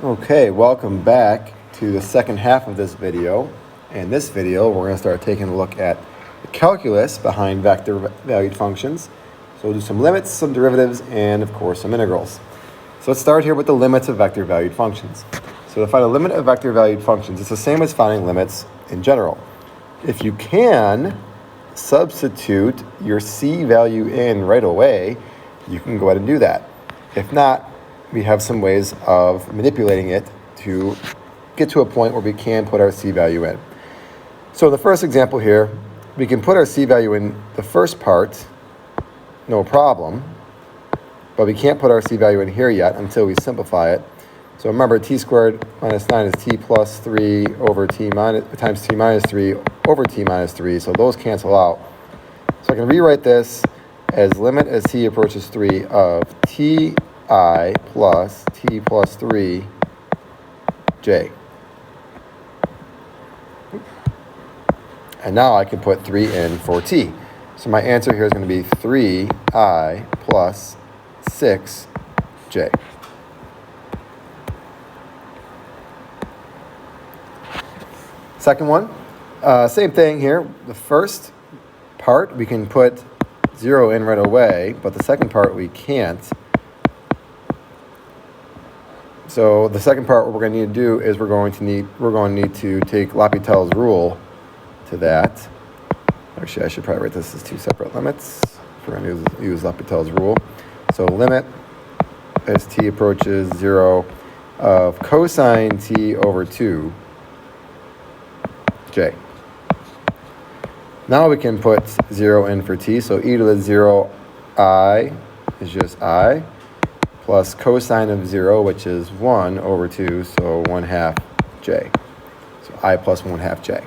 Okay, welcome back to the second half of this video. In this video, we're going to start taking a look at the calculus behind vector valued functions. So we'll do some limits, some derivatives, and of course some integrals. So let's start here with the limits of vector valued functions. So to find a limit of vector valued functions, it's the same as finding limits in general. If you can substitute your c value in right away, you can go ahead and do that. If not, we have some ways of manipulating it to get to a point where we can put our c value in. So the first example here, we can put our c value in the first part, no problem, but we can't put our c value in here yet until we simplify it. So remember, t squared minus 9 is t plus 3 over t minus, times t minus 3 over t minus 3, so those cancel out. So I can rewrite this as limit as t approaches 3 of ti plus t plus 3 j. And now I can put 3 in for t. So my answer here is going to be 3i plus 6j. Second one, same thing here. The first part we can put 0 in right away, but the second part we can't. So the second part, what we're going to need to do is we're going to need to take L'Hopital's rule to that. Actually, I should probably write this as two separate limits. We're going to use L'Hopital's rule. So limit as t approaches 0 of cosine t over 2 j. Now we can put 0 in for t. So e to the 0 I is just I, plus cosine of 0, which is 1 over 2, so 1/2 j. So I plus 1/2 j.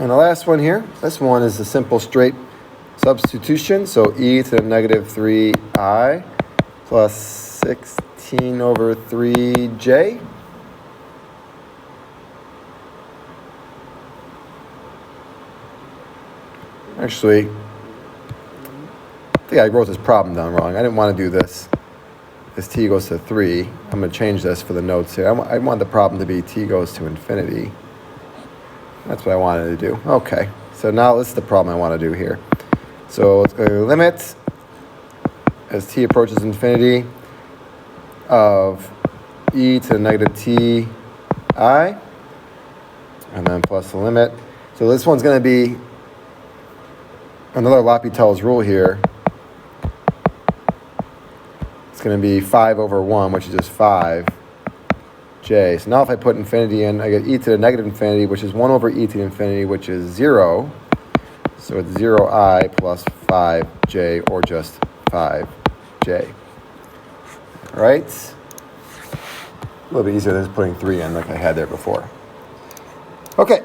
And the last one here, this one is a simple straight substitution. So e to the negative 3i plus 16 over 3j. Actually, I think I wrote this problem down wrong. I didn't want to do this as t goes to 3. I'm going to change this for the notes here. I want the problem to be t goes to infinity. That's what I wanted to do. Okay, so now this is the problem I want to do here. So let's go to limit as t approaches infinity of e to the negative ti, and then plus the limit. So this one's going to be another L'Hopital's rule here. It's going to be 5 over 1, which is just 5j. So now if I put infinity in, I get e to the negative infinity, which is 1 over e to the infinity, which is 0. So it's 0i plus 5j, or just 5j. All right? A little bit easier than just putting 3 in like I had there before. Okay.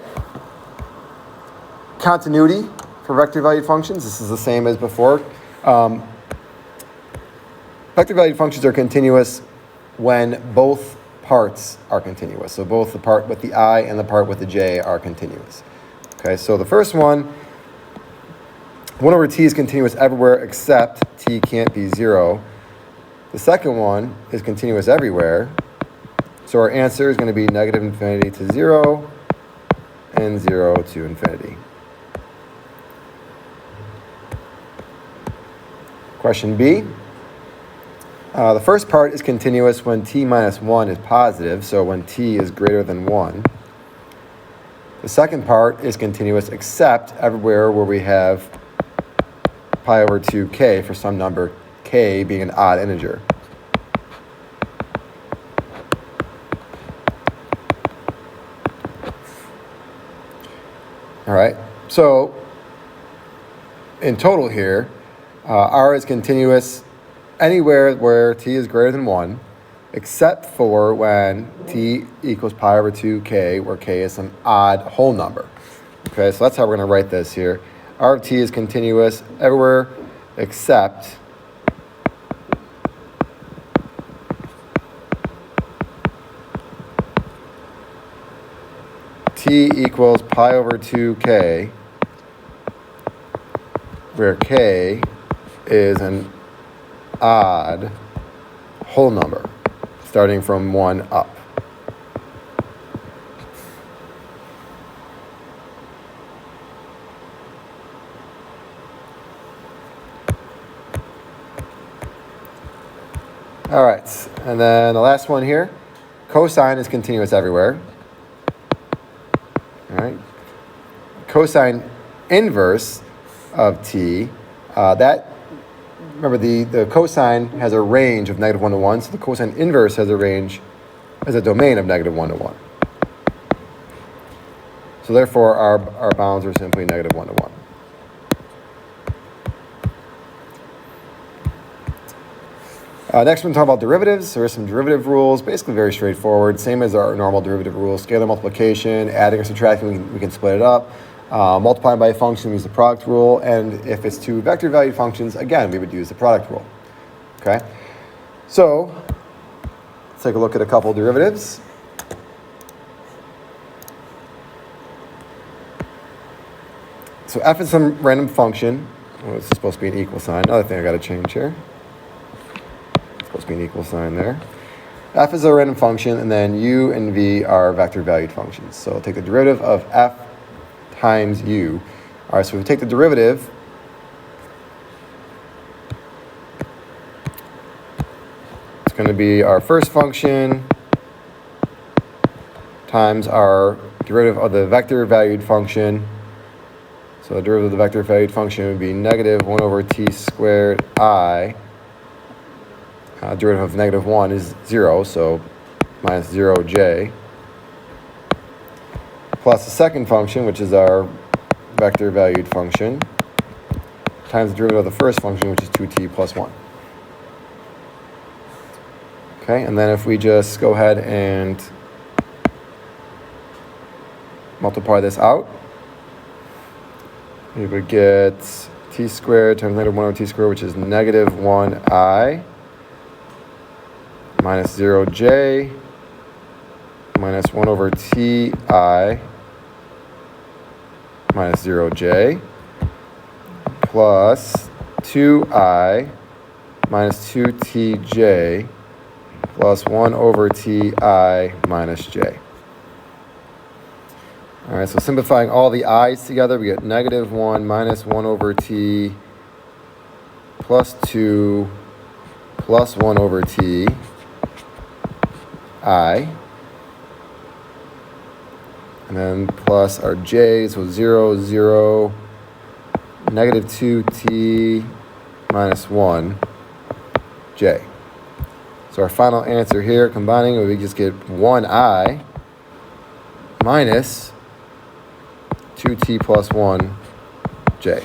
Continuity for vector valued functions, this is the same as before. Vector valued functions are continuous when both parts are continuous. So both the part with the I and the part with the j are continuous. Okay, so the first one, 1 over t is continuous everywhere except t can't be 0. The second one is continuous everywhere. So our answer is going to be negative infinity to 0 and 0 to infinity. Question B. The first part is continuous when t minus 1 is positive, so when t is greater than 1. The second part is continuous except everywhere where we have pi over 2k for some number, k being an odd integer. All right, so in total here, R is continuous anywhere where t is greater than 1, except for when t equals pi over 2k, where k is some odd whole number. Okay, so that's how we're going to write this here. R of t is continuous everywhere except t equals pi over 2k, where k is an odd whole number, starting from 1 up. All right, and then the last one here, cosine is continuous everywhere. All right, cosine inverse of t, remember the cosine has a range of -1 to 1, so the cosine inverse has a domain of -1 to 1. So therefore, our bounds are simply -1 to 1. Next, we're going to talk about derivatives. There are some derivative rules, basically very straightforward, same as our normal derivative rules. Scalar multiplication, adding or subtracting, we can split it up. Multiplying by a function, we use the product rule. And if it's two vector valued functions, again, we would use the product rule. Okay? So, let's take a look at a couple of derivatives. So f is some random function. Oh, this is supposed to be an equal sign. Another thing I got to change here. Supposed to be an equal sign there. F is a random function, and then u and v are vector valued functions. So I'll take the derivative of f times u. All right, so if we take the derivative, it's going to be our first function times our derivative of the vector valued function. So the derivative of the vector valued function would be -1 over t squared I. Derivative of -1 is 0, so minus 0j, plus the second function, which is our vector valued function, times the derivative of the first function, which is 2t plus 1. Okay, and then if we just go ahead and multiply this out, we would get t squared times -1 over t squared, which is -1i, minus 0j, minus 1 over ti, minus 0j, plus 2i, minus 2tj, plus 1 over ti, minus j. All right, so simplifying all the i's together, we get -1 minus 1 over t, plus 2, plus 1 over t, I, and then plus our j, so 0, 0, -2t minus 1, j. So our final answer here, combining, we just get 1i minus 2t plus 1, j.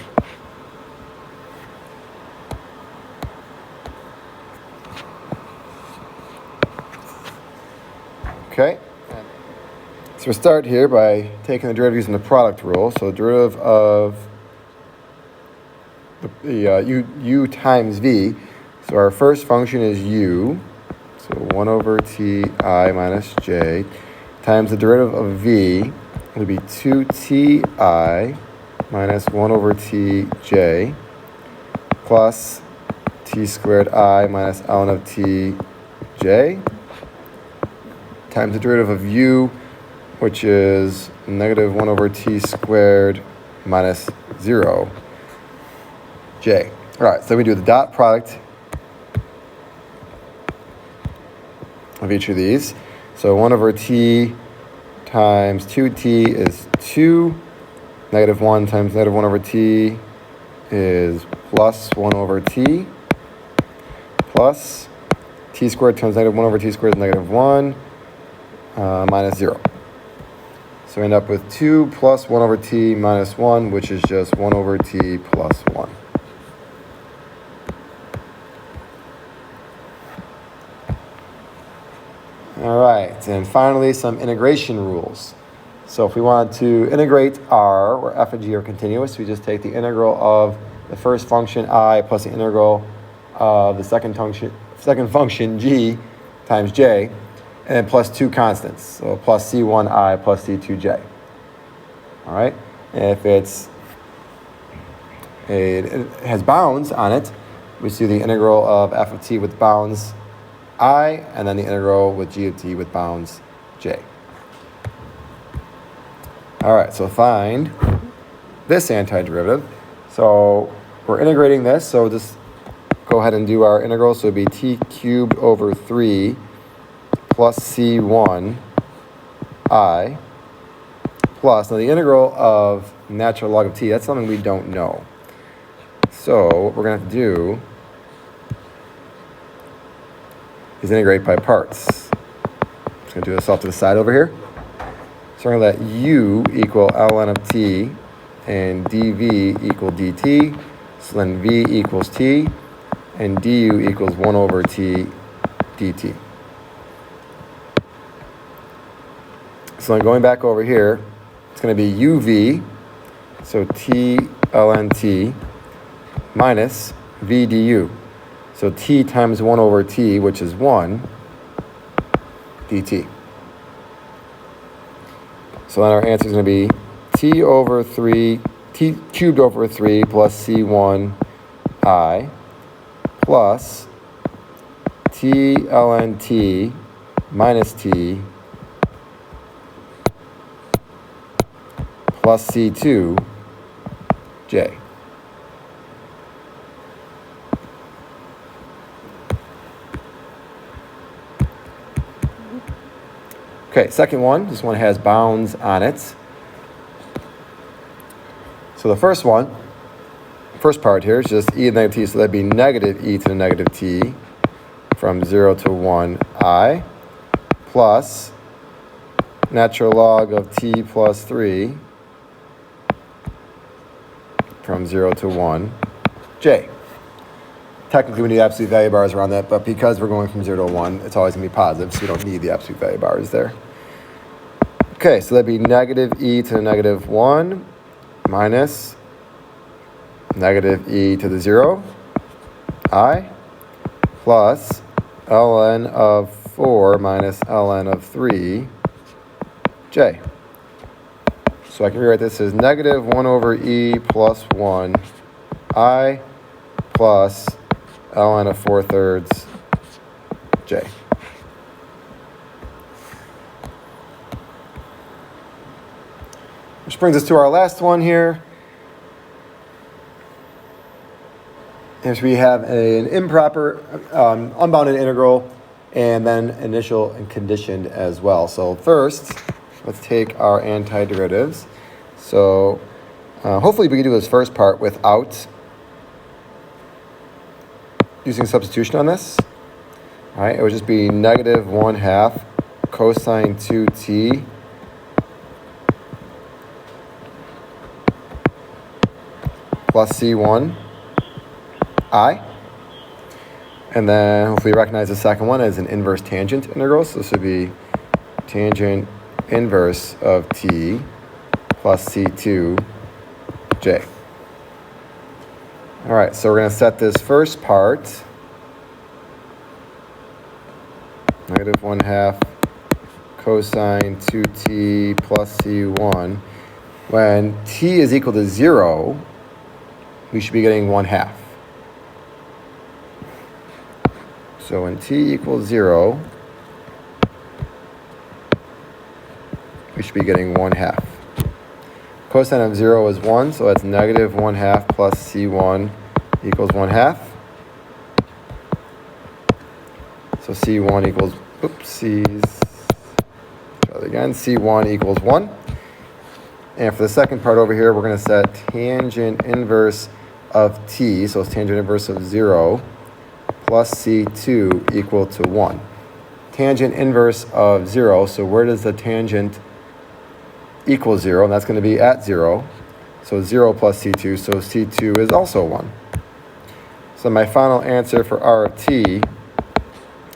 Okay, so we'll start here by taking the derivative using the product rule. So the derivative of the u times v. So our first function is u, so 1 over ti minus j, times the derivative of v, it would be 2ti minus 1 over tj, plus t squared I minus ln of tj, times the derivative of u, which is -1 over t squared minus 0, j. All right, so we do the dot product of each of these. So 1 over t times 2t is 2. -1 times -1 over t is plus 1 over t, plus t squared times -1 over t squared is -1. Minus 0. So we end up with 2 plus 1 over t minus 1, which is just 1 over t plus 1. All right, and finally some integration rules. So if we want to integrate r, where f and g are continuous, we just take the integral of the first function I plus the integral of the second function g times j, and then plus two constants, so plus c1i plus c2j. All right, and if it has bounds on it, we see the integral of f of t with bounds I, and then the integral with g of t with bounds j. All right, so find this antiderivative. So we're integrating this, so just go ahead and do our integral. So it'd be t cubed over 3 plus c1 I plus, now the integral of natural log of t, that's something we don't know. So what we're going to have to do is integrate by parts. I'm just going to do this off to the side over here. So we're going to let u equal ln of t and dv equal dt. So then v equals t and du equals 1 over t dt. So then going back over here, it's going to be uv, so t ln t, minus v du. So t times 1 over t, which is 1, dt. So then our answer is going to be t over 3, t cubed over 3 plus c1 I plus t ln t minus t plus c2 j. Okay, second one, this one has bounds on it. So the first part here is just e to the negative t, so that'd be negative e to the negative t from 0 to 1 I plus natural log of t plus 3 from 0 to 1 j. Technically, we need absolute value bars around that, but because we're going from 0 to 1, it's always going to be positive, so we don't need the absolute value bars there. Okay, so that'd be negative e to the negative 1 minus negative e to the 0 I plus ln of 4 minus ln of 3 j. So I can rewrite this as negative 1 over e plus 1 I plus ln of 4/3 j. Which brings us to our last one here. If we have an improper, unbounded integral, and then initial and conditioned as well. So first, let's take our antiderivatives. So hopefully we can do this first part without using substitution on this. All right, it would just be negative 1/2 cosine 2t plus c1 I. And then hopefully recognize the second one as an inverse tangent integral. So this would be tangent inverse of t plus c2 j. All right, so we're going to set this first part, negative 1/2 cosine 2t plus c1. When t is equal to 0, we should be getting 1/2. So when t equals 0, we should be getting 1/2. Cosine of 0 is 1, so that's negative 1/2 plus c1 equals 1/2. So c1 equals, try that again, c1 equals 1. And for the second part over here, we're going to set tangent inverse of t, so it's tangent inverse of 0, plus c2 equal to 1. Tangent inverse of 0, so where does the tangent equal 0? And that's going to be at 0. So 0 plus c2, so c2 is also 1. So my final answer for r of t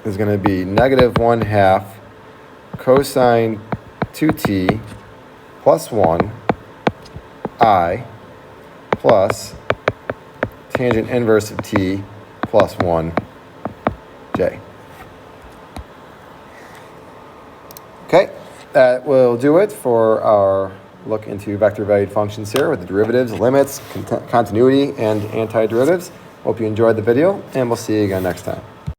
is going to be negative 1/2 cosine 2t plus 1 I plus tangent inverse of t plus 1 j. Okay, that will do it for our look into vector valued functions here with the derivatives, limits, continuity, and antiderivatives. Hope you enjoyed the video, and we'll see you again next time.